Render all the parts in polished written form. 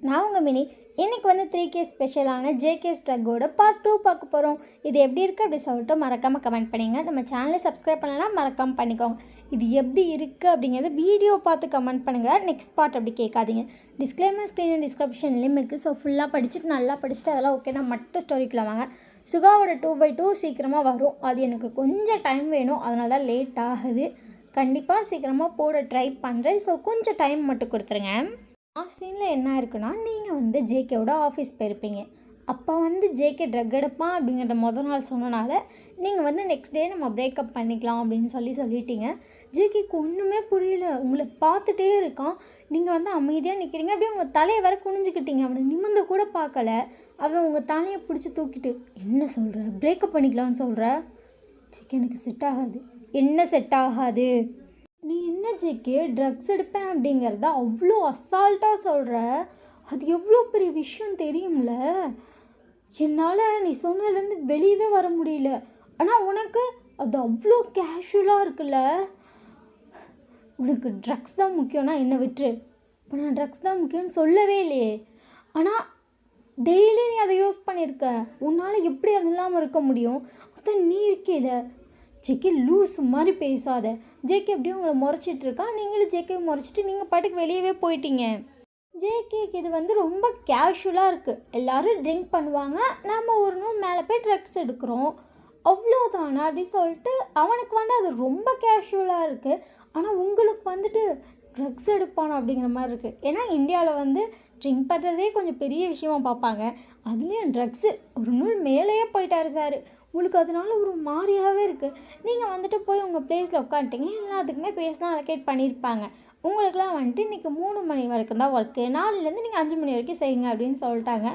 நான் உங்கள் மினி. இன்றைக்கி வந்து 3K ஸ்பெஷலான ஜேகே ஸ்ட்ரக்கோட பார்ட் 2 பார்க்க போகிறோம். இது எப்படி இருக்குது அப்படி சொல்லிட்டு மறக்காமல் கமெண்ட் பண்ணிங்க. நம்ம சேனலை சப்ஸ்கிரைப் பண்ணலாம், மறக்காமல் பண்ணிக்கோங்க. இது எப்படி இருக்குது அப்படிங்கிறது வீடியோ பார்த்து கமெண்ட் பண்ணுங்கள். நெக்ஸ்ட் பார்ட் அப்படி கேட்காதீங்க. டிஸ்க்ளைமர் ஸ்க்ரீன் டிஸ்கிரிப்ஷன்லேயும் இருக்குது. ஸோ ஃபுல்லாக படிச்சுட்டு நல்லா படிச்சுட்டு அதெல்லாம் ஓகேனா மட்டும் ஸ்டோரிக்குள்ள வாங்க. சுகாவோட 2/2 சீக்கிரமாக வரும். அது எனக்கு கொஞ்சம் டைம் வேணும், அதனால தான் லேட் ஆகுது. கண்டிப்பாக சீக்கிரமாக போட ட்ரை பண்ணுறேன். ஸோ கொஞ்சம் டைம் மட்டும் கொடுத்துருங்க. சீனில் என்ன இருக்குன்னா, நீங்கள் வந்து ஜேகேவோட ஆஃபீஸ் போயிருப்பீங்க. அப்போ வந்து ஜேகே ட்ரக் எடுப்பான் அப்படிங்கிறத நாள் சொன்னனால நீங்கள் வந்து நெக்ஸ்ட் டே நம்ம பிரேக்கப் பண்ணிக்கலாம் அப்படின்னு சொல்லிட்டீங்க. ஜேகேக்கு ஒன்றுமே புரியல. உங்களை பார்த்துட்டே இருக்கான். நீங்கள் வந்து அமைதியாக நிற்கிறீங்க. அப்படியே உங்கள் தலையை வேற குனிஞ்சிக்கிட்டீங்க. அவனை நிமிர்ந்து கூட பார்க்கல. அவன் உங்கள் தலையை பிடிச்சி தூக்கிட்டு என்ன சொல்கிற, பிரேக்கப் பண்ணிக்கலான்னு சொல்கிற? ஜேகே எனக்கு செட் ஆகாது. என்ன செட் ஆகாது? நீ என்ன ஜேகே ட்ரக்ஸ் எடுப்பேன் அப்படிங்கிறத அவ்வளோ அசால்ட்டாக சொல்கிற? அது எவ்வளோ பெரிய விஷயம் தெரியும்ல. என்னால் நீ சொன்னதுலேருந்து வெளியவே வர முடியல. ஆனால் உனக்கு அது அவ்வளோ கேஷுவலாக இருக்குல்ல. உனக்கு ட்ரக்ஸ் தான் முக்கியம்னா என்னை விட்டுரு. இப்போ நான் ட்ரக்ஸ் தான் முக்கியம்னு சொல்லவே இல்லையே. ஆனால் டெய்லி நீ அதை யூஸ் பண்ணியிருக்க. உன்னால் எப்படி அது இல்லாமல் இருக்க முடியும்? அதான் நீ இருக்கேல. ஜேகே லூஸ் மாதிரி பேசாத. ஜேகே எப்படியும் உங்களை முறைச்சிட்ருக்கான். நீங்களும் ஜேகே முறைச்சிட்டு நீங்கள் பாட்டுக்கு வெளியவே போயிட்டீங்க. ஜேகேக்கு இது வந்து ரொம்ப கேஷுவலாக இருக்குது. எல்லோரும் ட்ரிங்க் பண்ணுவாங்க, நம்ம ஒரு நாள் மேலே போய் ட்ரக்ஸ் எடுக்கிறோம், அவ்வளோதானே அப்படி சொல்லிட்டு அவனுக்கு வந்து அது ரொம்ப கேஷுவலாக இருக்குது. ஆனால் உங்களுக்கு வந்துட்டு ட்ரக்ஸ் எடுப்பானோ அப்படிங்கிற மாதிரி இருக்குது. ஏன்னா இந்தியாவில் வந்து ட்ரிங்க் பண்ணுறதே கொஞ்சம் பெரிய விஷயமா பார்ப்பாங்க. அதுலேயும் ட்ரக்ஸு ஒரு நாள் மேலேயே போயிட்டாரு சார். உங்களுக்கு அதனால ஒரு மாதிரியாகவே இருக்குது. நீங்கள் வந்துட்டு போய் உங்கள் ப்ளேஸில் உட்காந்துட்டீங்க. எல்லாத்துக்குமே பேசலாம் அலோகேட் பண்ணியிருப்பாங்க. உங்களுக்குலாம் வந்துட்டு இன்றைக்கி 3 மணி வரைக்கும் தான் ஒர்க்கு, நாளையிலேருந்து நீங்கள் 5 மணி வரைக்கும் செய்யுங்க அப்படின்னு சொல்லிட்டாங்க.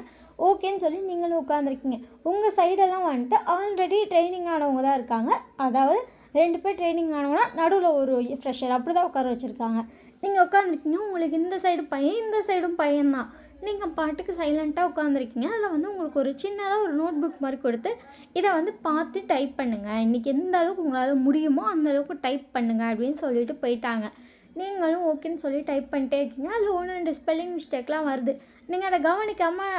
ஓகேன்னு சொல்லி நீங்களும் உட்காந்துருக்கீங்க. உங்கள் சைடெல்லாம் வந்துட்டு ஆல்ரெடி ட்ரைனிங் ஆனவங்க தான் இருக்காங்க. அதாவது 2 பேர் ட்ரைனிங் ஆனவங்கன்னா நடுவில் ஒரு ஃப்ரெஷர் அப்படி தான் உட்கார வச்சுருக்காங்க. நீங்கள் உட்காந்துருக்கீங்க. உங்களுக்கு இந்த சைடு பையன், இந்த சைடும் பையன்தான். நீங்கள் பாட்டுக்கு சைலண்ட்டாக உட்காந்துருக்கீங்க. அதில் வந்து உங்களுக்கு ஒரு சின்னதாக ஒரு நோட் புக் மாதிரி கொடுத்து இதை வந்து பார்த்து டைப் பண்ணுங்கள், இன்றைக்கி எந்த அளவுக்கு உங்களால் முடியுமோ அந்த அளவுக்கு டைப் பண்ணுங்கள் அப்படின்னு சொல்லிட்டு போயிட்டாங்க. நீங்களும் ஓகேன்னு சொல்லி டைப் பண்ணிட்டே இருக்கீங்க. அதில் 1-2 ஸ்பெல்லிங் மிஸ்டேக்லாம் வருது. நீங்கள் அதை கவனிக்காமல்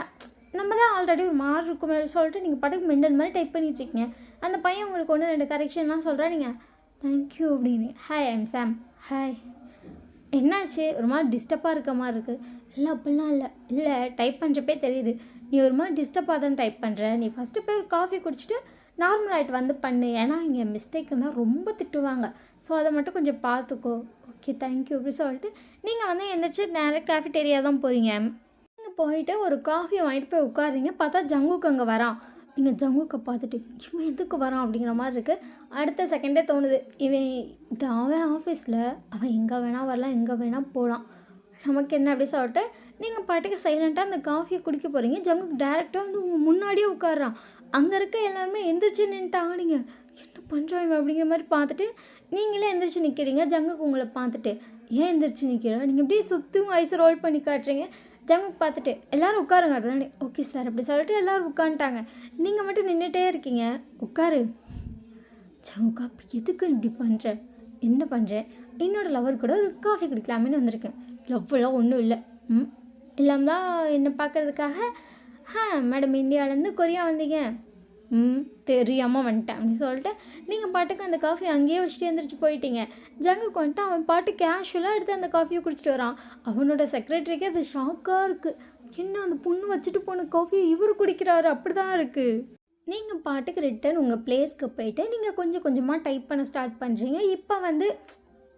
நம்ம தான் ஆல்ரெடி ஒரு மார்க் இருக்குமே சொல்லிட்டு நீங்கள் பாட்டுக்கு மெண்டல் மாதிரி டைப் பண்ணிட்டுருக்கீங்க. அந்த பையன் உங்களுக்கு 1-2 கரெக்ஷன்லாம் சொல்கிறா. நீங்கள் தேங்க்யூ அப்படின்னு, ஹாய் ஐம் சாம், ஹாய், என்னாச்சு ஒரு மாதிரி டிஸ்டர்பாக இருக்க மாதிரி இருக்குது? இல்லை அப்படிலாம் இல்லை டைப் பண்ணுறப்பே தெரியுது நீ ஒரு மாதிரி டிஸ்டர்பாக தான் டைப் பண்ணுற. நீ ஃபஸ்ட்டு போய் ஒரு காஃபி குடிச்சிட்டு நார்மல் ஆகிட்டு வந்து பண்ணு. ஏன்னா இங்கே மிஸ்டேக் இருந்தால் ரொம்ப திட்டுவாங்க. ஸோ அதை மட்டும் கொஞ்சம் பார்த்துக்கோ. ஓகே தேங்க்யூ அப்படி சொல்லிட்டு நீங்கள் வந்து எந்திரிச்சு நேராக கேஃபிடேரியா தான் போகிறீங்க. நீங்கள் போயிட்டு ஒரு காஃபியை வாங்கிட்டு போய் உட்காருறீங்க. பார்த்தா ஜங்குக்கு அங்கே வரான். நீங்கள் ஜங்குக்கை பார்த்துட்டு இவன் எதுக்கு வரான் அப்படிங்கிற மாதிரி இருக்குது. அடுத்த செகண்டே தோணுது, அவன் ஆஃபீஸில் அவன் எங்கே வேணால் வரலாம், எங்கே வேணால் போகலாம், நமக்கு என்ன அப்படி சொல்லிட்டு நீங்கள் பாட்டுக்கு சைலண்ட்டாக அந்த காஃபியை குடிக்க போகிறீங்க. ஜங்குக்கு டேரெக்டாக வந்து உங்கள் முன்னாடியே உட்காடுறான். அங்கே இருக்க எல்லாருமே எந்திரிச்சு நின்றுட்டாங்க. நீங்கள் என்ன பண்ணுறாங்க அப்படிங்கிற மாதிரி பார்த்துட்டு நீங்களே எந்திரிச்சு நிற்கிறீங்க. ஜங்குக்கு உங்களை பார்த்துட்டு ஏன் எந்திரிச்சு நிற்கிறோம்? நீங்கள் அப்படியே சுற்றி உங்கள் ஐஸை ரோல் பண்ணி காட்டுறீங்க. ஜங்குக்கு பார்த்துட்டு எல்லோரும் உட்காருங்க அப்படின்னு. ஓகே சார் அப்படி சொல்லிட்டு எல்லோரும் உட்காந்துட்டாங்க. நீங்கள் மட்டும் நின்றுட்டே இருக்கீங்க. உட்காரு. ஜங்குக்கா எதுக்கு இப்படி பண்ணுற? என்ன பண்ணுறேன்? என்னோடய லவர் கூட ஒரு காஃபி குடிக்கலாமேன்னு வந்திருக்கேன். லவ்லாம் ஒன்றும் இல்லை. இல்லாமல் தான் என்னை பார்க்குறதுக்காக மேடம் இந்தியாவிலேருந்து கொரியா வந்தீங்க. தெரியாமல் வந்துட்டேன் அப்படின்னு சொல்லிட்டு நீங்கள் பாட்டுக்கு அந்த காஃபி அங்கேயே வச்சுட்டு எழுந்திரிச்சு போயிட்டீங்க. ஜங்குக்கு வந்துட்டு அவன் பாட்டு கேஷுவலாக எடுத்து அந்த காஃபியை குடிச்சிட்டு வரான். அவனோட செக்ரட்டரிக்கே அது ஷாக்காக இருக்குது. என்ன அந்த பொண்ணு வச்சுட்டு போன காஃபியை இவர் குடிக்கிறாரு அப்படி தான் இருக்குது. நீங்கள் பாட்டுக்கு ரிட்டன் உங்கள் பிளேஸ்க்கு போயிட்டு நீங்கள் கொஞ்சம் கொஞ்சமாக டைப் பண்ண ஸ்டார்ட் பண்ணுறீங்க. இப்போ வந்து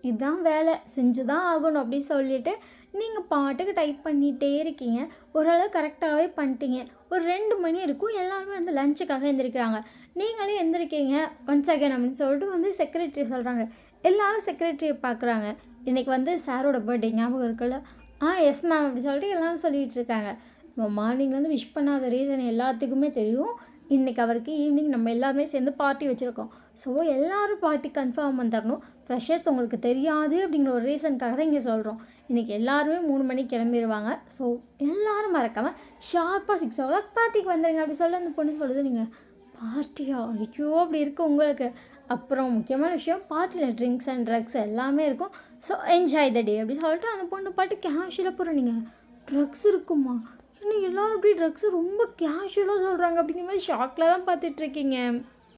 இதுதான் வேலை செஞ்சு தான் ஆகணும் அப்படின்னு சொல்லிவிட்டு நீங்கள் பாட்டுக்கு டைப் பண்ணிகிட்டே இருக்கீங்க. ஓரளவு கரெக்டாகவே பண்ணிட்டீங்க. ஒரு 2 மணி இருக்கும். எல்லாருமே வந்து லஞ்சுக்காக எந்திரிக்கிறாங்க. நீங்களே எந்திரிக்கீங்க. ஒன்ஸ் அகேன் அப்படின்னு சொல்லிட்டு வந்து செக்ரட்டரி சொல்கிறாங்க. எல்லோரும் செக்ரட்டரியை பார்க்குறாங்க. இன்றைக்கி வந்து சாரோட பர்த்டே ஞாபகம் இருக்குல்ல? எஸ் மேம் அப்படி சொல்லிட்டு எல்லோரும் சொல்லிகிட்டு இருக்காங்க. மார்னிங்லேருந்து விஷ் பண்ணாத ரீசன் எல்லாத்துக்குமே தெரியும். இன்றைக்கி அவருக்கு ஈவினிங் நம்ம எல்லாருமே சேர்ந்து பார்ட்டி வச்சுருக்கோம். ஸோ எல்லோரும் பார்ட்டி கன்ஃபார்ம் வந்துடணும். ஃப்ரெஷர்ஸ் உங்களுக்கு தெரியாது அப்படிங்கிற ஒரு ரீசனுக்காக தான் இங்கே சொல்கிறோம். இன்றைக்கி எல்லாருமே 3 மணிக்கு கிளம்பிடுவாங்க. ஸோ எல்லோரும் மறக்காமல் ஷார்ப்பாக 6 o'clock பார்ட்டிக்கு வந்துடுங்க அப்படி சொல்லி அந்த பொண்ணு சொல்லுது. நீங்கள் பார்ட்டியா? ஐயோ அப்படி இருக்குது உங்களுக்கு. அப்புறம் முக்கியமான விஷயம், பார்ட்டியில் ட்ரிங்க்ஸ் அண்ட் ட்ரக்ஸ் எல்லாமே இருக்கும். ஸோ என்ஜாய் த டே அப்படி சொல்லிட்டு அந்த பொண்ணு பாட்டு கேஷுவலாக போகிற. நீங்கள் ட்ரக்ஸ் இருக்குமா? என்ன எல்லாரும் இப்படி ட்ரக்ஸு ரொம்ப கேஷுவலாக சொல்கிறாங்க அப்படிங்கிற மாதிரி ஷாக்கில் தான் பார்த்துட்ருக்கீங்க.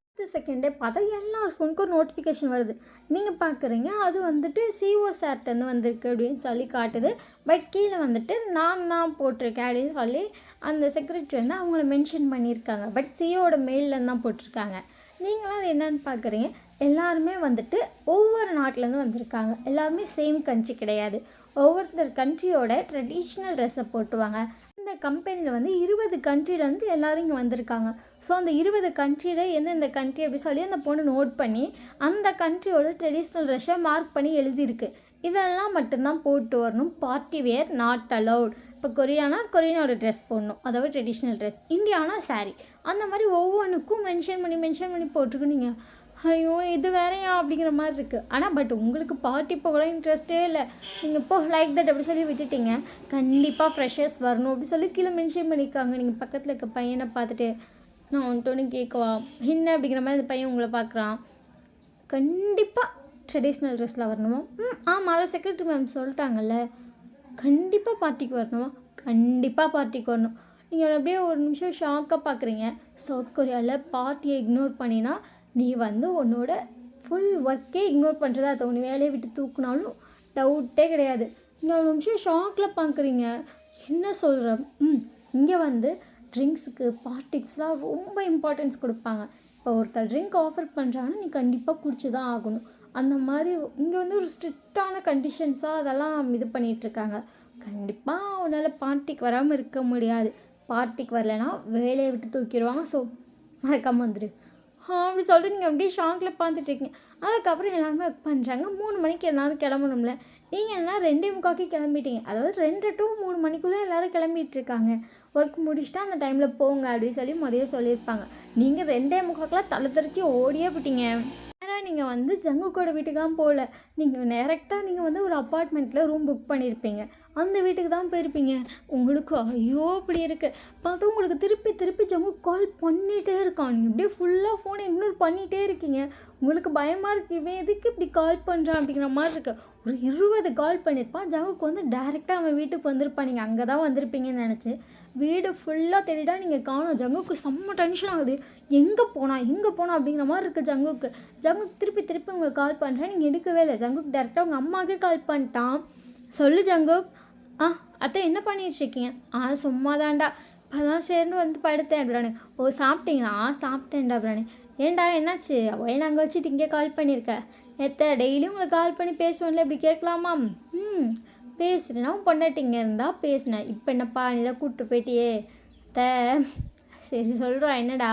அடுத்த செகண்டே பார்த்தா எல்லார் ஃபோனுக்கும் ஒரு நோட்டிஃபிகேஷன் வருது. நீங்கள் பார்க்குறீங்க அது வந்துட்டு சிஓ சார்ட்டேருந்து வந்திருக்கு அப்படின்னு சொல்லி காட்டுது. பட் கீழே வந்துட்டு நான் போட்டிருக்கேன் அப்படின்னு சொல்லி அந்த செக்ரட்டரி வந்து அவங்கள மென்ஷன் பண்ணியிருக்காங்க. பட் சிஓட மெயிலில் தான் போட்டிருக்காங்க. நீங்களும் அது என்னென்னு பார்க்குறீங்க, எல்லாருமே வந்துட்டு ஒவ்வொரு நாட்டிலேருந்து வந்திருக்காங்க. எல்லாருமே சேம் கண்ட்ரி கிடையாது. ஒவ்வொருத்தர் கண்ட்ரியோட ட்ரெடிஷ்னல் ட்ரெஸ்ஸை போட்டுவாங்க. இந்த கம்பெனியில் வந்து 20 கண்ட்ரிலேருந்து எல்லோரும் இங்கே வந்திருக்காங்க. ஸோ அந்த 20 கண்ட்ரியில் எந்தெந்த கண்ட்ரி அப்படி சொல்லி அந்த பொண்ணு நோட் பண்ணி அந்த கண்ட்ரியோட ட்ரெடிஷ்னல் ட்ரெஸ்ஸை மார்க் பண்ணி எழுதியிருக்கு. இதெல்லாம் மட்டும்தான் போட்டு வரணும். Party wear not allowed. இப்போ கொரியானா கொரியனோட ட்ரெஸ் போடணும், அதாவது ட்ரெடிஷ்னல் ட்ரெஸ். இந்தியானா சாரீ. அந்த மாதிரி ஒவ்வொன்றுக்கும் மென்ஷன் பண்ணி போட்டிருக்கு. நீங்கள் ஐயோ இது வேறையா அப்படிங்கிற மாதிரி இருக்குது. ஆனால் பட் உங்களுக்கு பார்ட்டி போகலாம் இன்ட்ரெஸ்ட்டே இல்லை. நீங்கள் இப்போ லைக் தட் அப்படி சொல்லி விட்டுட்டீங்க. கண்டிப்பாக ஃப்ரெஷர்ஸ் வரணும் அப்படி சொல்லி கீழே மென்ஷன் பண்ணியிருக்காங்க. நீங்கள் பக்கத்தில் இருக்க பையனை பார்த்துட்டு நான் ஒன்று கேட்கவா என்ன அப்படிங்கிற மாதிரி அந்த பையன் உங்களை பார்க்குறான். கண்டிப்பாக ட்ரெடிஷ்னல் ட்ரெஸ்ஸில் வரணுமா? ஆமாம், அதை செக்ரட்டரி மேம் சொல்லிட்டாங்கல்ல. கண்டிப்பாக பார்ட்டிக்கு வரணுமா? கண்டிப்பாக பார்ட்டிக்கு வரணும். நீங்கள் அப்படியே ஒரு நிமிஷம் ஷாக்காக பார்க்குறீங்க. சவுத் கொரியாவில் பார்ட்டியை இக்னோர் பண்ணினா நீ வந்து உன்னோட ஃபுல் ஒர்க்கே இக்னோர் பண்ணுறதா அதை ஒன்று வேலையை விட்டு தூக்குனாலும் டவுட்டே கிடையாது. நீங்கள் ஒரு நிமிஷம் ஷாக்கில் பார்க்குறீங்க. என்ன சொல்கிற? இங்கே வந்து ட்ரிங்க்ஸுக்கு பார்ட்டிக்ஸ்லாம் ரொம்ப இம்பார்ட்டன்ஸ் கொடுப்பாங்க. இப்போ ஒருத்தர் ட்ரிங்க் ஆஃபர் பண்ணுறாங்கன்னா நீ கண்டிப்பாக குடிச்சு தான் ஆகணும். அந்த மாதிரி இங்கே வந்து ஒரு ஸ்ட்ரிக்டான கண்டிஷன்ஸாக அதெல்லாம் இது பண்ணிகிட்ருக்காங்க. கண்டிப்பாக உன்னால் பார்ட்டிக்கு வராமல் இருக்க முடியாது. பார்ட்டிக்கு வரலைன்னா வேலையை விட்டு தூக்கிடுவாங்க. ஸோ மறக்காமல் வந்துடு அப்படி சொல்லிட்டு நீங்கள் அப்படியே ஷாக்கில் பார்த்துட்ருக்கீங்க. அதுக்கப்புறம் எல்லாருமே ஒர்க் பண்ணுறாங்க. 3 மணிக்கு எல்லோரும் கிளம்பணும்ல. நீங்கள் எல்லாம் 2:45 கிளம்பிட்டீங்க. அதாவது 2 to 3 மணிக்குள்ளே எல்லோரும் கிளம்பிகிட்ருக்காங்க. ஒர்க் முடிச்சுட்டா அந்த டைமில் போங்க அப்படின்னு சொல்லி முதல்ல சொல்லியிருப்பாங்க. நீங்கள் 2:45 தலை தெரிச்சு ஓடியே போயிட்டீங்க. நீங்கள் வந்து ஜங்குக்கோட வீட்டுக்கெலாம் போகல. நீங்கள் டேரெக்டாக நீங்கள் வந்து ஒரு அப்பார்ட்மெண்ட்டில் ரூம் புக் பண்ணியிருப்பீங்க. அந்த வீட்டுக்கு தான் போயிருப்பீங்க. உங்களுக்கு ஐயோ இப்படி இருக்குது பார்த்தா உங்களுக்கு திருப்பி ஜங்கு கால் பண்ணிகிட்டே இருக்கான். நீங்கள் அப்படியே ஃபுல்லாக ஃபோனை இக்னோர் பண்ணிகிட்டே இருக்கீங்க. உங்களுக்கு பயமாக இருக்குது, இவன் எதுக்கு இப்படி கால் பண்ணுறான் அப்படிங்கிற மாதிரி இருக்குது. ஒரு 20 கால் பண்ணியிருப்பான். ஜங்குக்கு வந்து டேரெக்டாக அவன் வீட்டுக்கு வந்திருப்பான். நீங்கள் அங்கே தான் வந்திருப்பீங்கன்னு நினச்சி வீடு ஃபுல்லாக தேடிட்டா நீங்கள் காணும். ஜங்குக்கு செம்ம டென்ஷன் ஆகுது. எங்கே போனா அப்படிங்கிற மாதிரி இருக்குது ஜங்குக்கு. திருப்பி உங்களுக்கு கால் பண்ணுறேன், நீங்கள் எடுக்கவே இல்லை. ஜங்குக்கு டேரெக்டாக உங்கள் அம்மாவுக்கே கால் பண்ணிட்டான். சொல்லு ஜங்குக். அத்தை என்ன பண்ணிகிட்ருக்கீங்க? சும்மா தான்டா, இப்போ தான் சேர்ந்து வந்து படுத்தேன் அப்படின்னானு. ஓ சாப்பிட்டீங்களா? சாப்பிட்டேன்டா அப்படின்னானு. ஏன்டா என்னாச்சு? ஏன் அங்கே வச்சுட்டு இங்கே கால் பண்ணியிருக்க? டெய்லியும் உங்களுக்கு கால் பண்ணி பேசுவோம்ல, இப்படி கேட்கலாமா? பேசுகிறேன்னா உன் பொண்டாட்டிங்க இருந்தால் பேசினேன். இப்போ என்னப்பா நீ தான் கூப்பிட்டு போயிட்டியே சரி சொல்கிறா. என்னடா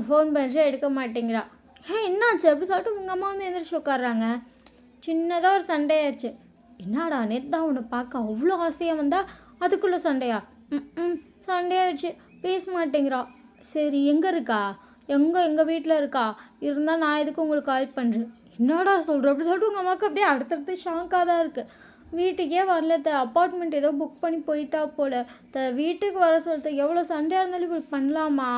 ஃபோன் பண்ணுறா எடுக்க மாட்டேங்கிறா. என்னாச்சு அப்படி சொல்லிட்டு உங்கள் அம்மா வந்து எந்திரிச்சு உட்காடுறாங்க. சின்னதாக ஒரு சண்டே ஆயிடுச்சு. என்னடா நேற்று தான் உன்னை பார்க்க அவ்வளோ ஆசையாக வந்தால் அதுக்குள்ளே சண்டையா? சண்டே ஆயிடுச்சு, பேச மாட்டேங்கிறா. சரி எங்கே இருக்கா? எங்கள் வீட்டில் இருக்கா? இருந்தால் நான் எதுக்கு உங்களுக்கு கால் பண்ணுறேன். என்னடா சொல்கிறேன் அப்படி சொல்லிட்டு உங்கள் அம்மாவுக்கு அப்படியே அடுத்தடுத்து ஷாக்காக தான் இருக்குது. வீட்டுக்கே வரல. அப்பார்ட்மெண்ட் ஏதோ புக் பண்ணி போயிட்டா போல். வீட்டுக்கு வர சொல்லிட்டு எவ்வளோ சண்டையாக இருந்தாலும் இப்படி பண்ணலாமா?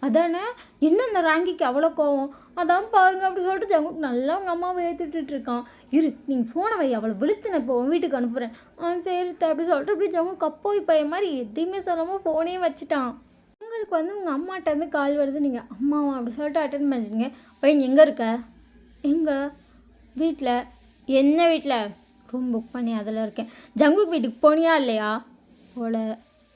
அதானே என்ன அந்த ராங்கிக்கு அவ்வளோ கோவம்? அதான் பாருங்க அப்படி சொல்லிட்டு ஜங்குக்கு நல்லா அவங்க அம்மாவை ஏற்றிட்டு இருக்கான். நீங்கள் ஃபோனை வை, அவளை வெளுத்துன இப்போ வீட்டுக்கு அனுப்புகிறேன். சரி அப்படி சொல்லிட்டு அப்படி ஜங்கு கப்போய் பையன் மாதிரி எதையுமே சொல்லாமல் ஃபோனே வச்சுட்டான். உங்களுக்கு வந்து உங்கள் அம்மாட்டேருந்து கால் வருது. நீங்கள் அம்மாவா அப்படி சொல்லிட்டு அட்டன் பண்ணுறீங்க. பையன் எங்கே இருக்க? எங்கே? வீட்டில். என்ன வீட்டில்? ரூம் புக் பண்ணி அதில் இருக்கேன். ஜங்குக்கு வீட்டுக்கு போனியா இல்லையா? போல.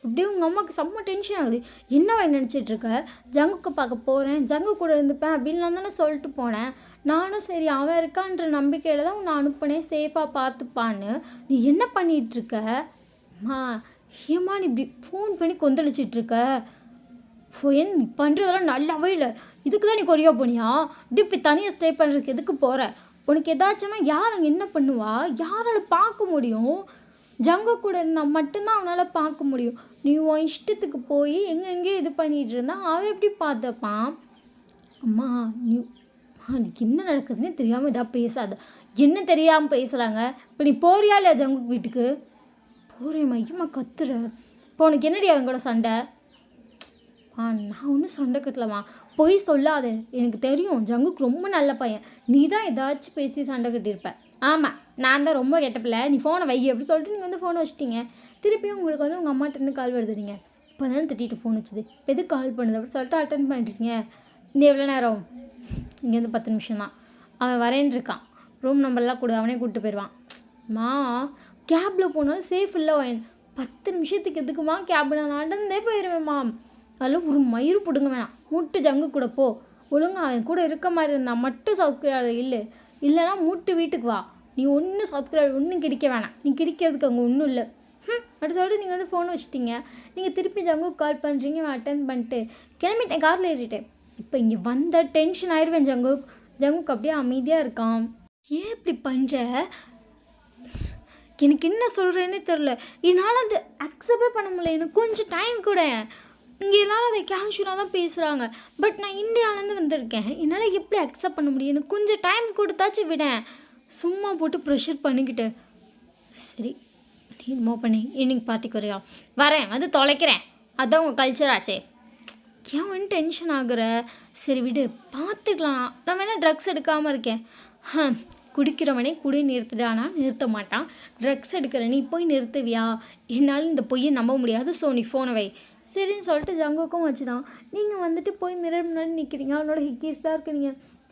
அப்படியே உங்கள் அம்மாவுக்கு செம்ம டென்ஷன் ஆகுது. என்னவா நினச்சிட்ருக்க? ஜங்குக்கு பார்க்க போகிறேன், ஜங்கு கூட இருந்துப்பேன் அப்படின்லாம் தானே சொல்லிட்டு போனேன். நானும் சரி அவன் இருக்கான்ற நம்பிக்கையில் தான் உன்னை அனுப்புனேன், சேஃபாக பார்த்துப்பான்னு. நீ என்ன பண்ணிகிட்ருக்க? ஏம்மா நீ இப்படி ஃபோன் பண்ணி கொந்தளிச்சிட்ருக்க? ஃபோன் நீ பண்ணுறதெல்லாம் நல்லாவே இல்லை. இதுக்கு தான் நீ கொரியா போனியா? இப்படி தனியாக ஸ்டே பண்ணுறதுக்கு எதுக்கு போகிற? உனக்கு ஏதாச்சும்னா யார் அங்கே என்ன பண்ணுவா? யாரால் பார்க்க முடியும்? ஜங்கு கூட இருந்தால் மட்டும்தான் அவனால் பார்க்க முடியும். நீ உன் இஷ்டத்துக்கு போய் எங்கெங்கேயும் இது பண்ணிகிட்டு இருந்தா அவன் எப்படி பார்த்துப்பான்? அம்மா நீ அதுக்கு என்ன நடக்குதுன்னே தெரியாமல் இதாக பேசாத. என்ன தெரியாமல் பேசுகிறாங்க? இப்போ நீ போறியா இல்லையா ஜங்குக்கு வீட்டுக்கு? போகிறேன் மையமாக கத்துற. இப்போ உனக்கு என்னடி அவங்க கூட சண்டை? நான் ஒன்றும் சண்டை கட்டலம்மா. பொய் சொல்லாத. எனக்கு தெரியும் ஜங்குக்கு ரொம்ப நல்ல பையன். நீ தான் ஏதாச்சும் பேசி சண்டை கட்டியிருப்ப. ஆமாம் நான் தான் ரொம்ப கெட்ட பிள்ளை, நீ ஃபோனை வை அப்படி சொல்லிட்டு நீங்கள் வந்து ஃபோனை வச்சிட்டீங்க. திருப்பியும் உங்களுக்கு வந்து உங்கள் அம்மாட்டேருந்து கால் வருதுறீங்க. இப்போ தானே திட்டிட்டு ஃபோன் வச்சுது, இப்போ எதுக்கு கால் பண்ணுது அப்படி சொல்லிட்டு அட்டன் பண்ணிட்டீங்க. இந்த எவ்வளோ நேரம்? இங்கேருந்து 10 நிமிஷம் தான். அவன் வரேன்னு இருக்கான், ரூம் நம்பர்லாம் கொடு, அவனே கூப்பிட்டு போயிடுவான். மா கேபில் போனாலும் சேஃப் இல்லை, 10 நிமிஷத்துக்கு எதுக்குமா கேப், நான் நடந்தே போயிடுவேன்மா. அதில் ஒரு மயிறு பிடுங்க வேணாம், மூட்டு ஜங்கு கூட போ, ஒழுங்கா அவன் கூட இருக்க மாதிரி இருந்தால் மட்டும் சவுத்கிரார் இல்லைன்னா மூட்டு வீட்டுக்கு வா. நீ ஒன்றும் சவுத்கிரார் ஒன்றும் கிடைக்க வேணாம், நீ கிடைக்கிறதுக்கு அங்கே ஒன்றும் இல்லை அப்படி சொல்லிட்டு நீங்கள் வந்து ஃபோன் வச்சுட்டீங்க. நீங்கள் திருப்பி ஜங்குக்கு கால் பண்ணுறீங்க, அட்டன் பண்ணிட்டு கிளம்பிட்டேன், காரில் ஏறிட்டேன். இப்போ இங்கே வந்த டென்ஷன் ஆயிடுவேன். ஜங்குக்கு அப்படியே அமைதியாக இருக்கான். ஏன் இப்படி பண்ணுற? எனக்கு என்ன சொல்கிறேன்னே தெரில, என்னால் அது அக்செப்டே பண்ண முடியல. எனக்கு கொஞ்சம் டைம் கூட. இங்கே எல்லாரும் அதை கேஷுவலாக தான் பேசுகிறாங்க, பட் நான் இந்தியாவிலேருந்து வந்திருக்கேன், என்னால் எப்படி அக்செப்ட் பண்ண முடியும்? எனக்கு கொஞ்சம் டைம் கொடுத்தாச்சு விடேன். சும்மா போட்டு ப்ரெஷர் பண்ணிக்கிட்டு. சரி நீ மூவ் பண்ணி ஈவினிங் பார்ட்டிக்கு வரையா? வரேன், வந்து தொலைக்கிறேன், அதுதான் உங்கள் கல்ச்சர் ஆச்சே. ஏன் வந்து டென்ஷன் ஆகுற? சரி விடு, பார்த்துக்கலாம். நான் வேணால் ட்ரக்ஸ் எடுக்காமல் இருக்கேன். குடிக்கிறவனே குடி நிறுத்துடானா நிறுத்த மாட்டான், ட்ரக்ஸ் எடுக்கிற நீ போய் நிறுத்துவியா? என்னால் இந்த பொய்யை நம்ப முடியாது, ஸோ நீ ஃபோனை வை. சரின்னு சொல்லிட்டு ஜங்குக்கும் வச்சுதான். நீங்கள் வந்துட்டு போய் மிரர் முன்னாடி நிற்கிறீங்க, அவனோட ஹிக்கீஸ் தான் இருக்கிறீங்க.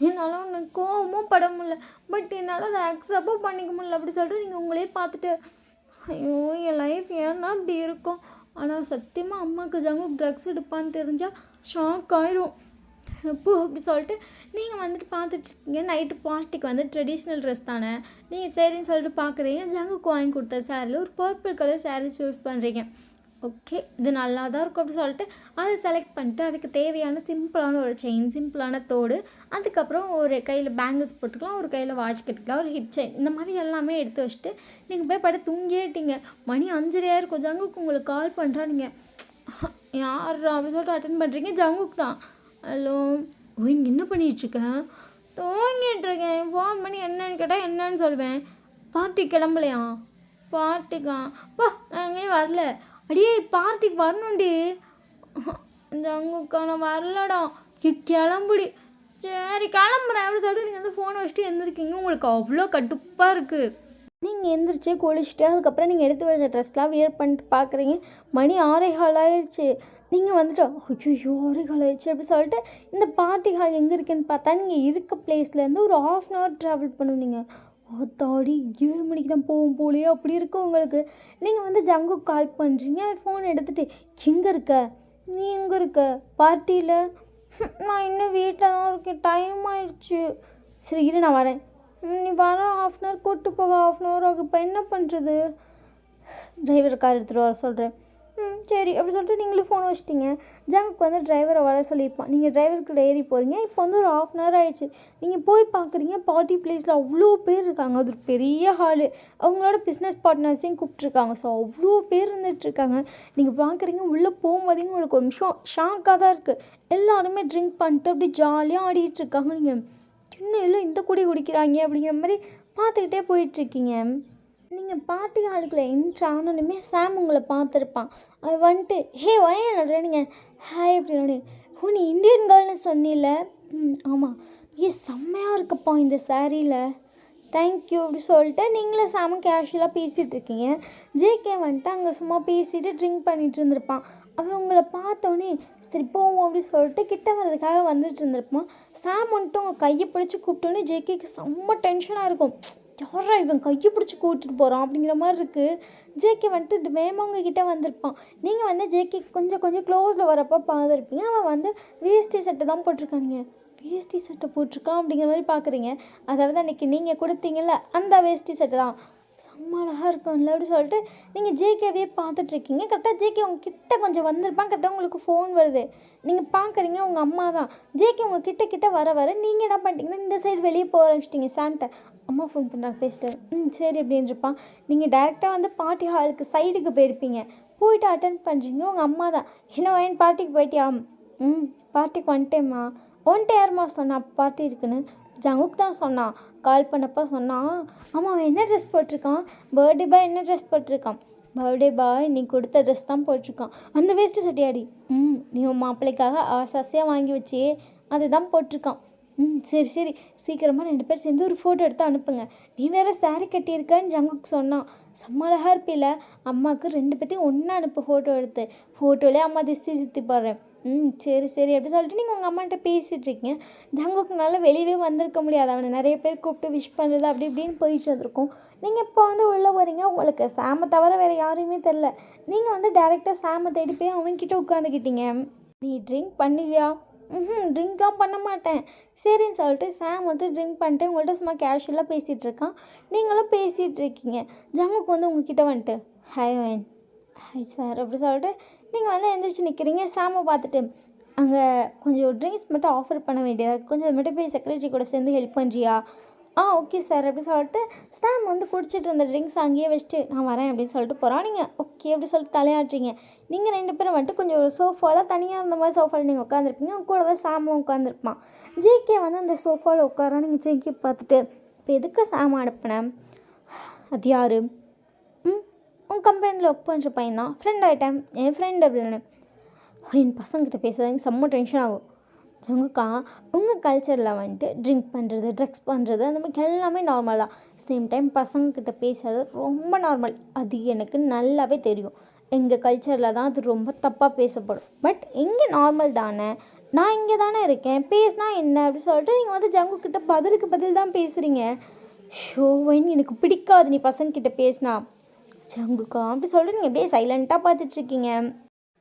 என்னால் ஒன்று கோவமும் பட முடியல, பட் என்னால் அதை அக்செப்டும் பண்ணிக்க முடியல. அப்படி சொல்லிட்டு நீங்கள் உங்களே பார்த்துட்டு, ஐயோ என் லைஃப் ஏன் தான் அப்படி இருக்கும். ஆனால் சத்தியமாக அம்மாவுக்கு ஜங்குக்கு ட்ரக்ஸ் எடுப்பான்னு தெரிஞ்சால் ஷாக் ஆயிரும். எப்போ அப்படி சொல்லிட்டு நீங்கள் வந்துட்டு பார்த்துட்ருக்கீங்க. நைட்டு பார்ட்டிக்கு வந்து ட்ரெடிஷ்னல் ட்ரெஸ் தானே, நீங்கள் சரின்னு சொல்லிட்டு பார்க்குறீங்க. ஜங்குக்கு வாங்கி கொடுத்த சாரியில் ஒரு பர்பிள் கலர் சாரீ சூஸ் பண்ணுறீங்க. ஓகே இது நல்லா தான் இருக்கும் அப்படி சொல்லிட்டு அதை செலக்ட் பண்ணிட்டு அதுக்கு தேவையான சிம்பிளான ஒரு செயின், சிம்பிளான தோடு, அதுக்கப்புறம் ஒரு கையில் பேங்கிள்ஸ் போட்டுக்கலாம், ஒரு கையில் வாட்ச் கட்டிக்கலாம், ஒரு ஹிப் செயின், இந்த மாதிரி எல்லாமே எடுத்து வச்சுட்டு நீங்கள் போய் படுத்து தூங்கிட்டீங்க. மணி 5:30 இருக்கும். ஜங்குக்கு உங்களுக்கு கால் பண்ணுறா. நீங்கள் யார் அப்படி சொல்லிட்டு அட்டன் பண்ணுறீங்க. ஜங்குக்கு தான். ஹலோ, ஓ இங்கே என்ன பண்ணிகிட்ருக்கேன்? தூங்கிட்டுருக்கேன். ஃபோன் பண்ணி என்னன்னு கேட்டால் என்னன்னு சொல்வேன். பார்ட்டி கிளம்பலையா? பார்ட்டிக்கா? போ நான் எங்கேயும் வரல. அடியே பார்ட்டிக்கு வரணுண்டி. ஜங்குக்கா நான் வரலடா. கிளம்புடி. சரி கிளம்புறேன் அப்படி சொல்லிட்டு நீங்கள் வந்து ஃபோனை வச்சுட்டு எழுந்திருக்கீங்க. உங்களுக்கு அவ்வளோ கடுப்பாக இருக்குது. நீங்கள் எந்திரிச்சு குளிச்சுட்டு அதுக்கப்புறம் நீங்கள் எடுத்து வச்ச ட்ரெஸ்லாம் வியர் பண்ணிட்டு பார்க்குறீங்க. மணி 6:15 ஆயிடுச்சு. நீங்கள் வந்துட்டு ஐயோ 6:15 ஆயிடுச்சு அப்படி சொல்லிட்டு இந்த பார்ட்டி ஹால் எங்கே இருக்குன்னு பார்த்தா நீங்கள் இருக்க பிளேஸ்லேருந்து ஒரு 1/2 hour ட்ராவல் பண்ணுவீங்க. தாடி 7 மணிக்கு தான் போகும் போலையே அப்படி இருக்கும் உங்களுக்கு. நீங்கள் வந்து ஜங்குக்கு கால் பண்ணுறீங்க. ஃபோன் எடுத்துகிட்டு எங்கே இருக்க? நீ எங்கே இருக்க? பார்ட்டியில்? நான் இன்னும் வீட்டில் தான் இருக்கேன், டைம் ஆயிடுச்சு. சரி இரு நான் வரேன். நீ வர 1/2 hour கூப்பிட்டு போக 1/2 hour ஆகும். இப்போ என்ன பண்ணுறது? டிரைவர் கார் எடுத்துகிட்டு வர சொல்கிறேன். சரி அப்படி சொல்லிட்டு நீங்களும் ஃபோன் வச்சிட்டிங்க. ஜங்குக்கு வந்து டிரைவரை வர சொல்லியிருப்பான். நீங்கள் டிரைவருக்குள்ளே ஏறி போகிறீங்க. இப்போ வந்து ஒரு 1/2 hour ஆயிடுச்சு. நீங்கள் போய் பார்க்குறீங்க பார்ட்டி பிளேஸில் அவ்வளோ பேர் இருக்காங்க. அது ஒரு பெரிய ஹாலு. அவங்களோட பிஸ்னஸ் பார்ட்னர்ஸையும் கூப்பிட்ருக்காங்க. ஸோ அவ்வளோ பேர் இருந்துகிட்ருக்காங்க. நீங்கள் பார்க்குறீங்க உள்ளே போகும்போதே உங்களுக்கு ஒரு நிமிஷம் ஷாக்காக தான் இருக்குது. எல்லாருமே ட்ரிங்க் பண்ணிட்டு அப்படி ஜாலியாக ஆடிட்டு இருக்காங்க. நீங்கள் இன்னும் இல்லை இந்த குடி குடிக்கிறாங்க அப்படிங்கிற மாதிரி பார்த்துக்கிட்டே போயிட்டுருக்கீங்க. நீங்கள் பார்ட்டி ஹாலுக்குள்ளே என்ட்ரு ஆனோன்னுமே சாம் உங்களை பார்த்துருப்பான். அது வந்துட்டு ஹே வயனோட நீங்கள் ஹாய் அப்படின்னு. ஓ நீ இந்தியன் கேர்ள்னு சொன்னில? ஆமாம். செம்மையாக இருக்குப்பா இந்த சாரியில், தேங்க்யூ அப்படி சொல்லிட்டு நீங்களே சாம கேஷுவலாக பேசிகிட்டு இருக்கீங்க. ஜேகே வந்துட்டு அங்கே சும்மா பேசிட்டு ட்ரிங்க் பண்ணிகிட்டு இருந்திருப்பான். அவன் உங்களை பார்த்தோன்னே சரி போவோம் அப்படி சொல்லிட்டு கிட்ட வர்றதுக்காக வந்துட்டு இருந்திருப்பான். சாம் வந்துட்டு உங்கள் கையை பிடிச்சி கூப்பிட்டோன்னே ஜேகேக்கு செம்ம டென்ஷனாக இருக்கும். யாரா இவன் கையை பிடிச்சி கூட்டிகிட்டு போகிறான் அப்படிங்கிற மாதிரி இருக்குது. ஜேகே வந்துட்டு வேமவங்க கிட்டே வந்திருப்பான். நீங்கள் வந்து ஜேகே கொஞ்சம் க்ளோஸில் வரப்போ பார்த்துருப்பீங்க. அவன் வந்து வேஷ்டி சட்டை தான் போட்டிருக்கானுங்க. வேஷ்டி சட்டை போட்டிருக்கான் அப்படிங்கிற மாதிரி பார்க்குறீங்க. அதாவது அன்றைக்கி நீங்கள் கொடுத்தீங்கல்ல அந்த வேஷ்டி சட்டை தான். செம்ம அழகாக இருக்கும்ல அப்படி சொல்லிட்டு நீங்கள் ஜேகேவே பார்த்துட்ருக்கீங்க. கரெக்டாக ஜேகே உங்ககிட்ட கொஞ்சம் வந்திருப்பான். கரெக்டாக உங்களுக்கு ஃபோன் வருது. நீங்கள் பார்க்குறீங்க உங்கள் அம்மா தான். ஜேகே உங்கள் கிட்ட வர நீங்கள் என்ன பண்ணிட்டீங்கன்னா இந்த சைடு வெளியே போக ஆரம்பிச்சிட்டிங்க. சாண்ட்டை அம்மா ஃபோன் பண்ணுறாங்க பேசிட்டு சரி அப்படின்ட்டுருப்பான். நீங்கள் டேரெக்டாக வந்து பார்ட்டி ஹாலுக்கு சைடுக்கு போயிருப்பீங்க. போயிட்டு அட்டன் பண்ணுறீங்க. உங்கள் அம்மா தான். என்ன வயன் பார்ட்டிக்கு போயிட்டியா? பார்ட்டிக்கு வந்துட்டேம்மா. ஒன்ட்டு யாருமா சொன்னா பார்ட்டி இருக்குன்னு? ஜங்குக்கு தான் சொன்னான். கால் பண்ணப்போ சொன்னான். ஆமாம் அவன் என்ன ட்ரெஸ் போட்டிருக்கான்? பர்த்டே பாய் என்ன ட்ரெஸ் போட்டிருக்கான்? பர்த்டே பாய் நீ கொடுத்த ட்ரெஸ் தான் போட்டிருக்கான். அந்த வேஸ்ட்டு சட்டையாடி நீ உன் மாப்பிள்ளைக்காக ஆசாசியாக வாங்கி வச்சியே அதுதான் போட்டிருக்கான். சரி சரி, சீக்கிரமாக 2 பேர் சேர்ந்து ஒரு ஃபோட்டோ எடுத்து அனுப்புங்க. நீ வேறு சாரி கட்டியிருக்கன்னு ஜங்குக்கு சொன்னான். செம்ம அழகா இருப்பில்ல. அம்மாவுக்கு 2 பேத்தையும் ஒன்றா அனுப்பு ஃபோட்டோ எடுத்து. ஃபோட்டோலேயே அம்மா திஷ்டி சுற்றி போடுறேன். சரி சரி அப்படி சொல்லிட்டு நீங்கள் உங்கள் அம்மாட்ட பேசிகிட்ருக்கீங்க. ஜங்குக்குனால வெளியவே வந்திருக்க முடியாது. அவனை நிறைய பேர் கூப்பிட்டு விஷ் பண்ணுறது அப்படி இப்படின்னு போயிட்டு வந்திருக்கோம். நீங்கள் இப்போ வந்து உள்ளே போகிறீங்க. உங்களுக்கு சாமை தவிர வேறு யாரையுமே தெரில. நீங்கள் வந்து டேரெக்டாக சாமை தேடி போய் அவன்கிட்ட உட்காந்துக்கிட்டீங்க. நீ ட்ரிங்க் பண்ணுவியா? ட்ரிங்க்லாம் பண்ண மாட்டேன். சரின்னு சொல்லிட்டு சாம் வந்து ட்ரிங்க் பண்ணிட்டு உங்கள்கிட்ட சும்மா கேஷுவலாக பேசிகிட்டு இருக்கான். நீங்களும் பேசிகிட்டு இருக்கீங்க. ஜங்குக்கு வந்து உங்ககிட்ட வந்துட்டு ஹாய் வேன், ஹாய் சார் அப்படி சொல்லிட்டு நீங்கள் வந்து எந்திரிச்சு நிற்கிறீங்க. சாமை பார்த்துட்டு அங்கே கொஞ்சம் ட்ரிங்க்ஸ் மட்டும் ஆஃபர் பண்ண வேண்டியதாக இருக்குது. கொஞ்சம் அது மட்டும் போய் செக்ரட்டரி கூட சேர்ந்து ஹெல்ப் பண்ணுறியா? ஓகே சார் அப்படி சொல்லிட்டு சாம் வந்து குடிச்சிட்டு இருந்த ட்ரிங்க்ஸ் அங்கேயே வச்சுட்டு நான் வரேன் அப்படின்னு சொல்லிட்டு போகிறான். நீங்கள் ஓகே அப்படி சொல்லிட்டு தலையாட்டுறீங்க. நீங்கள் 2 பேரும் வந்துட்டு கொஞ்சம் ஒரு சோஃபாவில் தனியாக இருந்த மாதிரி சோஃபாவில் நீங்கள் உட்காந்துருப்பீங்க. உங்க கூட தான் சாமும் உட்காந்துருப்பான். ஜேகே வந்து அந்த சோஃபாவில் உட்காரான். நீங்கள் ஜேகே பார்த்துட்டு இப்போ எதுக்கு சாம் அனுப்பினேன்? அது யார்? உன் கம்பெனியில் ஒர்க் பண்ணுற பையன் தான். ஃப்ரெண்ட் ஆகிட்டேன். என் ஃப்ரெண்ட் அப்படின்னு என் பசங்கிட்ட பேசுறது செம்ம டென்ஷன் ஆகும். ஜங்குக்கா, உங்கள் கல்ச்சரில் வந்துட்டு ட்ரிங்க் பண்ணுறது, ட்ரக்ஸ் பண்ணுறது அந்த மாதிரி எல்லாமே நார்மல் தான். சேம் டைம் பசங்கக்கிட்ட பேசுகிறது ரொம்ப நார்மல். அது எனக்கு நல்லாவே தெரியும். எங்கள் கல்ச்சரில் தான் அது ரொம்ப தப்பாக பேசப்படும். பட் இங்கே நார்மல் தானே, நான் இங்கே தானே இருக்கேன், பேசினா என்ன அப்படி சொல்லிட்டு நீங்கள் வந்து ஜங்குக்கிட்ட பதிலுக்கு பதில் தான் பேசுகிறீங்க. ஷோவைன்னு எனக்கு பிடிக்காது நீ பசங்கக்கிட்ட பேசினா. ஜங்குக்கா அப்படி சொல்லிட்டு நீங்கள் அப்படியே சைலண்ட்டாக பார்த்துட்ருக்கீங்க.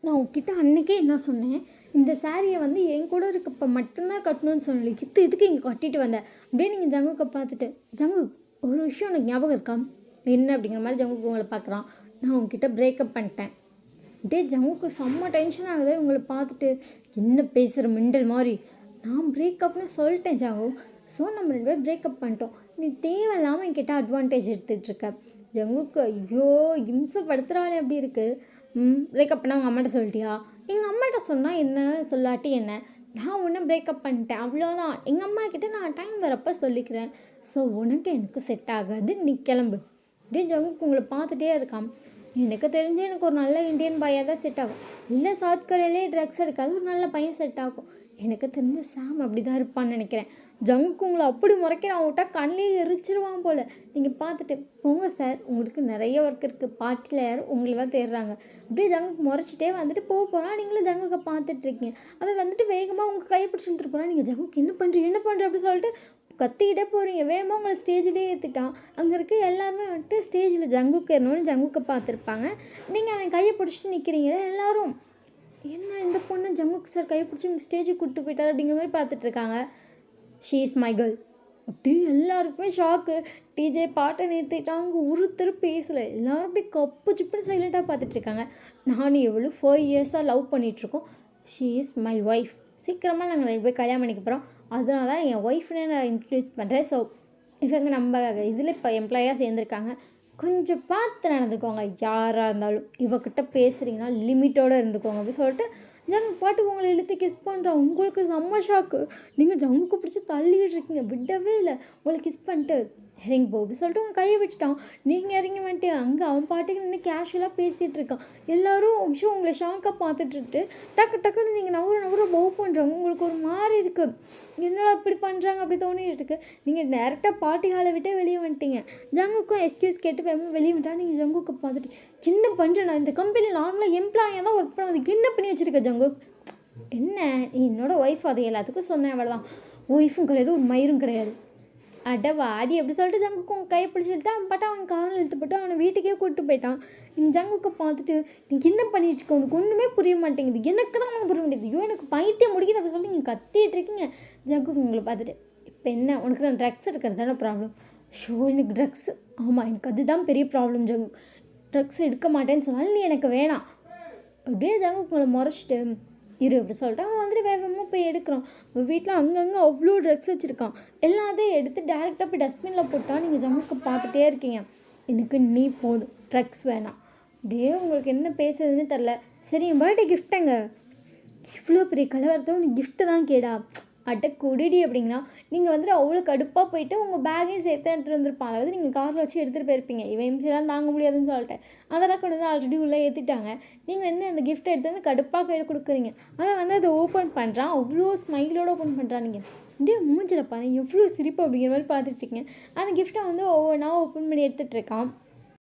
நான் உங்ககிட்ட அன்றைக்கே என்ன சொன்னேன், இந்த சாரியை வந்து என் கூட இருக்கப்போ மட்டும்தான் கட்டணும்னு சொன்னல, இதுக்கு இங்கே கட்டிட்டு வந்தேன் அப்படியே. நீங்கள் ஜங்குக்கை பார்த்துட்டு ஜங்கு ஒரு விஷயம் எனக்கு ஞாபகம் இருக்கா என்ன அப்படிங்கிற மாதிரி ஜங்குக்கு உங்களை பார்க்குறான். நான் உங்ககிட்ட பிரேக்கப் பண்ணிட்டேன். அப்படியே ஜங்குக்கு செம்ம டென்ஷன் ஆகுது உங்களை பார்த்துட்டு. என்ன பேசுகிற மிண்டல் மாதிரி? நான் பிரேக்கப்னு சொல்லிட்டேன் ஜங்கு. ஸோ நம்ம 2 பேரும் பிரேக்கப் பண்ணிட்டோம். நீ தேவையில்லாமல் என்கிட்ட அட்வான்டேஜ் எடுத்துகிட்ருக்க. ஜங்குக்கு ஐயோ இம்சப்படுத்துகிறாளே அப்படி இருக்குது. பிரேக்கப் பண்ண உங்கள் அம்மாட்ட சொல்லிட்டியா? எங்கள் அம்மாட்ட சொன்னால் என்ன, சொல்லாட்டி என்ன, நான் ஒன்றும் பிரேக்கப் பண்ணிட்டேன் அவ்வளோதான். எங்கள் அம்மா கிட்டே நான் டைம் வரப்போ சொல்லிக்கிறேன். ஸோ உனக்கு எனக்கு செட் ஆகாது, நீ கிளம்பு. அப்படியே ஜங்குக்கு உங்களை பார்த்துட்டே இருக்கான். எனக்கு தெரிஞ்சு எனக்கு ஒரு நல்ல இந்தியன் பையன் தான் செட் ஆகும். இல்லை சவுத் கொரியாலே ட்ரக்ஸ் எடுக்காது ஒரு நல்ல பையன் செட் ஆகும். எனக்கு தெரிஞ்சு சாம் அப்படி தான் இருப்பான்னு நினைக்கிறேன். ஜங்குக்கு உங்களை அப்படி முறைக்கிறான். விட்டா கண்ணிலே எரிச்சிருவான் போல். நீங்கள் பார்த்துட்டு போங்க சார், உங்களுக்கு நிறைய ஒர்க் இருக்குது, பார்ட்டியில் யாரும் உங்களை தான் தேடுறாங்க. அப்படியே ஜங்குக்கு முறைச்சிட்டே வந்துட்டு போகிறான். நீங்களும் ஜங்குக்கை பார்த்துட்ருக்கீங்க. அவன் வந்துட்டு வேகமாக உங்கள் கையை பிடிச்சி இழுத்துட்டு போகிறான். நீங்கள் ஜங்குக்கு என்ன பண்ணுற அப்படி சொல்லிட்டு கத்திக்கிட்டே போகிறீங்க. வேகமாக உங்களை ஸ்டேஜிலே ஏற்றிட்டான். அங்கே இருக்க எல்லாருமே வந்துட்டு ஸ்டேஜில் ஜங்குக்கு ஏறணும்னு ஜங்குக்கை பார்த்துருப்பாங்க. நீங்கள் அவன் கையை பிடிச்சிட்டு நிற்கிறீங்க. எல்லோரும் என்ன இந்த பொண்ணு ஜங்குக்கு சார் கையை பிடிச்சி ஸ்டேஜுக்கு கூப்பிட்டு போயிட்டார் அப்படிங்கிற மாதிரி பார்த்துட்ருக்காங்க. She is my girl. அப்படி எல்லாருக்குமே ஷாக்கு. டிஜே பாட்டை நிறுத்திட்டாங்க. ஒருத்தர் பேசலை. எல்லோரும் அப்படி கப்பு சிப்புன்னு சைலண்ட்டாக பார்த்துட்ருக்காங்க. நானும் எவ்வளோ 4 இயர்ஸாக லவ் பண்ணிகிட்ருக்கோம். She is my wife. சீக்கிரமாக நாங்கள் 2 பேர் கல்யாணம் பண்ணிக்க போகிறோம். அதனால தான் என் ஒய்ஃப்னே நான் இன்ட்ரடியூஸ் பண்ணுறேன். ஸோ இவங்க நம்ம இதில் இப்போ எம்ப்ளாயாக சேர்ந்துருக்காங்க. கொஞ்சம் பார்த்து நடந்துக்கோங்க. யாராக இருந்தாலும் இவக்கிட்ட பேசுகிறீங்கன்னா லிமிட்டோடு இருந்துக்கோங்க அப்படி சொல்லிட்டு ஜங்கு பாட்டுக்கு உங்களை இழுத்து கிஸ் பண்ணுறான். உங்களுக்கு செம்ம ஷாக்கு. நீங்கள் ஜங்குக்கு பிடிச்சி தள்ளிக்கிட்டு இருக்கீங்க. விடவே இல்லை. உங்களை கிஸ் பண்ணிட்டு இறங்கி போ அப்படி சொல்லிட்டு உங்கள் கையை விட்டுட்டான். நீங்கள் இறங்கி வந்துட்டு அங்கே அவன் பாட்டுக்கு நின்று கேஷுவலாக பேசிகிட்டு இருக்கான். எல்லோரும் விஷயம் உங்களை ஷாக்காக பார்த்துட்டு டக்குன்னு நீங்கள் நவர பவு பண்ணுறாங்க. உங்களுக்கு ஒரு மாதிரி இருக்குது. என்னடா இப்படி பண்ணுறாங்க அப்படி தோணிட்டு இருக்கு. நீங்கள் டேரெக்டாக பார்ட்டி ஹாலை விட்டே வெளியே வந்துட்டீங்க. ஜங்குக்கும் எக்ஸ்கியூஸ் கேட்டு போய் வெளியே விட்டா. நீங்கள் ஜங்குக்கு பார்த்துட்டு சின்ன பண்ணுறேன். நான் இந்த கம்பெனியில் நார்மலாக எம்ப்ளாயாக தான் ஒர்க் பண்ணுறது. என்ன பண்ணி வச்சுருக்க ஜங்கு? என்ன என்னோட ஒய்ஃப் அதை எல்லாத்துக்கும் சொன்னேன். அவ்வளோதான். ஒய்ஃபும் கிடையாது, ஒரு மயிரும் கிடையாது. வாடி அப்படி சொல்லிட்டு ஜங்குக்கு உங்கள் கையை பிடிச்சி இழுத்து அவன் பாட்டு அவன் காரில் இழுத்துப்பட்டு அவனை வீட்டுக்கே கூப்பிட்டு போயிட்டான். நீங்கள் ஜங்குக்கு பார்த்துட்டு நீங்கள் என்ன பண்ணிட்டு இருக்க? உனக்கு ஒன்றுமே புரிய மாட்டேங்குது. எனக்கு தான் உனக்கு புரிய மாட்டேங்குது. ஐயோ எனக்கு பைத்தியம் முடிக்குது அப்படி சொல்லி நீங்கள் கத்திட்டு இருக்கீங்க. ஜங்குக்கு உங்களை பார்த்துட்டு இப்போ என்ன உனக்கு நான் ட்ரக்ஸ் எடுக்கிறது தானே ப்ராப்ளம்? எனக்கு ட்ரக்ஸ் ஆமாம் எனக்கு அதுதான் பெரிய ப்ராப்ளம் ஜங்கு. ட்ரக்ஸ் எடுக்க மாட்டேன்னு சொன்னாலும் நீ எனக்கு வேணாம். அப்படியே ஜங்குக்கு உங்களை முறைச்சிட்டு இரு அப்படி சொல்லிட்டு அவன் வந்துட்டு வேகமாக போய் எடுக்கிறான். வீட்டில் அங்கங்கே அவ்வளோ ட்ரக்ஸ் வச்சுருக்கான். எல்லாத்தையும் எடுத்து டேரெக்டாக போய் டஸ்ட்பினில் போட்டால் நீங்கள் ஜங்குக்கு பார்த்துட்டே இருக்கீங்க. எனக்கு நீ போதும், ட்ரக்ஸ் வேணாம். அப்படியே உங்களுக்கு என்ன பேசுறதுன்னு தெரில. சரி என் பர்த்டே கிஃப்ட்டுங்க. இவ்வளோ பெரிய கலவரத்தை நீ கிஃப்ட்டு தான் கேடா அட்டை குடிடி அப்படிங்கன்னா நீங்கள் வந்துட்டு அவ்வளோ கடுப்பாக போயிட்டு உங்கள் பேக்கையும் சேர்த்து எடுத்துகிட்டு வந்துருப்பான். அதாவது நீங்கள் காரில் வச்சு எடுத்துகிட்டு போயிருப்பீங்க. இவன் எம்சிலாம் தாங்க முடியாதுன்னு சொல்லிட்டேன். அதெல்லாம் கொண்டு வந்து ஆல்ரெடி உள்ளே ஏற்றிட்டாங்க. நீங்கள் வந்து அந்த கிஃப்ட்டை எடுத்து வந்து கடுப்பாக கையில் கொடுக்குறீங்க. அவன் வந்து அதை ஓப்பன் பண்ணுறான். அவ்வளோ ஸ்மைலோடு ஓப்பன் பண்ணுறான். நீங்கள் அப்படியே மூஞ்சில் பாரு எவ்வளோ சிரிப்பு அப்படிங்கிற மாதிரி பார்த்துட்ருக்கேன். அந்த கிஃப்ட்டை வந்து ஒவ்வொன்றா ஓப்பன் பண்ணி எடுத்துகிட்ருக்கான்.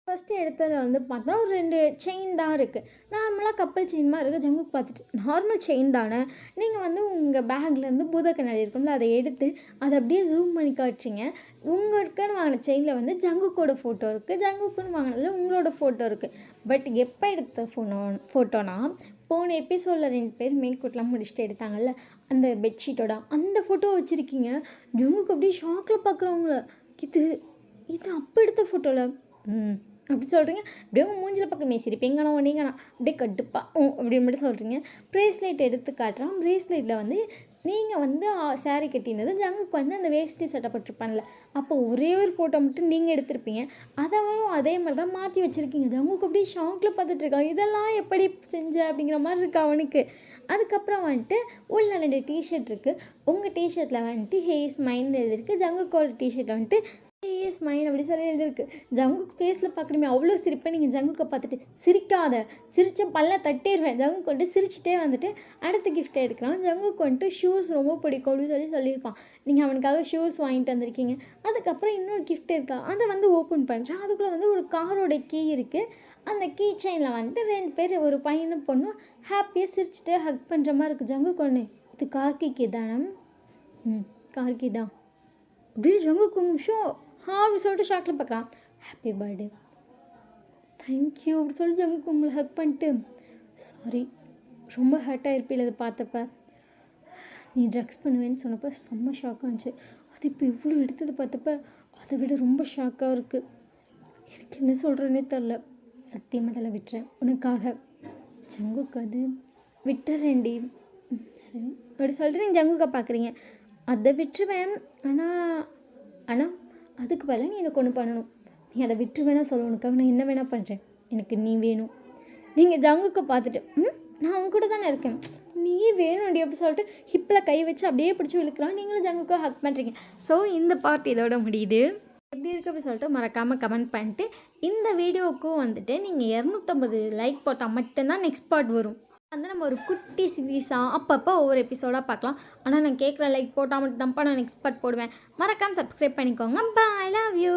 ஃபஸ்ட்டு எடுத்ததில் வந்து பார்த்தா ஒரு 2 செயின் தான் இருக்குது. நார்மலாக கப்பல் செயின் மாதிரி இருக்குது. ஜங்குக் பார்த்துட்டு நார்மல் செயின் தானே, நீங்கள் வந்து உங்கள் பேக்லேருந்து பூத கண்ணாடி இருக்கும்ல அதை எடுத்து அதை அப்படியே ஜூம் பண்ணி காட்டுறீங்க. உங்களுக்குன்னு வாங்கின செயினில் வந்து ஜங்குக்கோட ஃபோட்டோ இருக்குது, ஜங்குக்குன்னு வாங்கினதில் உங்களோட ஃபோட்டோ இருக்குது. பட் எப்போ எடுத்த ஃபோட்டோனா போன எபிசோடில் 2 பேர் மேக்கோட்லாம் முடிச்சுட்டு எடுத்தாங்கல்ல அந்த பெட்ஷீட்டோட அந்த ஃபோட்டோ வச்சுருக்கீங்க. ஜங்குக்கு அப்படியே ஷாக்கில் பார்க்குறவங்கள, இது இது அப்போ எடுத்த ஃபோட்டோவில் அப்படி சொல்கிறீங்க. அப்படியே உங்கள் மூஞ்சில் பக்கமே சிரிப்பீங்கண்ணா நீங்கண்ணா அப்படியே கட்டுப்பா அப்படின்னு மட்டும் சொல்கிறீங்க. ப்ரேஸ்லெட் எடுத்து காட்டுறான். ப்ரேஸ்லெட்டில் வந்து நீங்கள் வந்து சாரீ கட்டினது ஜங்குக்கு வந்து அந்த வேஷ்டி சட்டை போட்டிருப்பான்ல, அப்போ ஒரே ஒரு ஃபோட்டோ மட்டும் நீங்கள் எடுத்திருப்பீங்க. அதையும் அதே மாதிரி தான் மாற்றி வச்சுருக்கீங்க. ஜங்குக்கு அப்படியே ஷாக்கில் பார்த்துட்ருக்கான். இதெல்லாம் எப்படி செஞ்ச அப்படிங்கிற மாதிரி இருக்கு அவனுக்கு. அதுக்கப்புறம் வந்துட்டு உள்ள 2 டிஷர்ட் இருக்குது. உங்கள் டிஷர்ட்டில் வந்துட்டு ஹே இஸ் மைன் எழுதிருக்கு. ஜங்குக்கோட டிஷர்ட்டில் வந்துட்டு இஸ் மைன் அப்படி சொல்லி எழுதிருக்கு. ஜங்குக்கு ஃபேஸில் பார்க்கணுமே அவ்வளோ சிரிப்பேன். நீங்கள் ஜங்குக்கை பார்த்துட்டு சிரிக்காத, சிரித்த பல்ல தட்டிடுவேன். ஜங்குக்கு வந்துட்டு சிரிச்சிட்டே வந்துட்டு அடுத்த கிஃப்ட்டை எடுக்கிறான். ஜங்குக்கு வந்துட்டு ஷூஸ் ரொம்ப பிடிக்கும் அப்படின்னு சொல்லியிருப்பான். நீங்கள் அவனுக்காக ஷூஸ் வாங்கிட்டு வந்திருக்கீங்க. அதுக்கப்புறம் இன்னொரு கிஃப்ட் இருக்கா, அதை வந்து ஓப்பன் பண்ணுறான். அதுக்குள்ளே வந்து ஒரு காரோட கீ இருக்குது. அந்த கீ செயினில் வந்துட்டு 2 பேர் ஒரு பையனும் பொண்ணும் ஹாப்பியாக சிரிச்சுட்டு ஹக் பண்ணுற மாதிரி இருக்குது. ஜங்குக்கு ஒன்று இது கார்கி தானே? கார்கி தான். அப்படியே ஜங்குக்கு நிமிஷம் அப்படி சொல்லிட்டு ஷாக்கில் பார்க்குறான். ஹாப்பி பர்த்டே, தேங்க்யூ அப்படி சொல்லிட்டு ஜங்குக்கு உங்களை ஹக் பண்ணிட்டு சாரி ரொம்ப ஹர்ட்டாக இருப்பில்ல அதை பார்த்தப்ப, நீ ட்ரக்ஸ் பண்ணுவேன்னு சொன்னப்போ செம்ம ஷாக்காக இருந்துச்சு. அது இப்போ இவ்வளோ எடுத்தது பார்த்தப்ப அதை விட ரொம்ப ஷாக்காக இருக்குது. எனக்கு என்ன சொல்கிறேன்னே தெரில. சத்தியமாக அதில் விட்டுறேன் உனக்காக. ஜங்குக்கு அது விட்டுறேன்டி. சரி அப்படி சொல்லிட்டு நீங்கள் ஜங்குக்கை பார்க்குறீங்க. அதை விட்டுருவேன், ஆனால் அதுக்கு பதிலாக நீ எனக்கு ஒன்று பண்ணணும். நீ அதை விட்டு வேணால் சொல்ல, உனக்காக நான் என்ன வேணால் பண்ணுறேன். எனக்கு நீ வேணும். நீங்கள் ஜங்குக்கை பார்த்துட்டு நான் அவங்க கூட தானே இருக்கேன், நீ வேணும் அப்படி சொல்லிட்டு ஹிப்பில் கை வச்சு அப்படியே பிடிச்சி விழுக்கிறான். நீங்களும் ஜங்குக்கை ஹக் பண்ணுறீங்க. ஸோ இந்த பார்ட் இதோட முடியுது. எப்படி இருக்குது அப்படி சொல்லிட்டு மறக்காமல் கமெண்ட் பண்ணிட்டு, இந்த வீடியோவுக்கும் வந்துட்டு நீங்கள் 250 லைக் போட்டால் மட்டும்தான் நெக்ஸ்ட் பார்ட் வரும். வந்து நம்ம ஒரு குட்டி சீரீஸாக அப்பப்போ ஒவ்வொரு எபிசோடாக பார்க்கலாம். ஆனால் நான் கேட்குற லைக் போட்டால் மட்டும் தான்ப்பா நான் நெக்ஸ்ட் பார்ட் போடுவேன். மறக்காமல் சப்ஸ்கிரைப் பண்ணிக்கோங்க. பாய், லவ் யூ.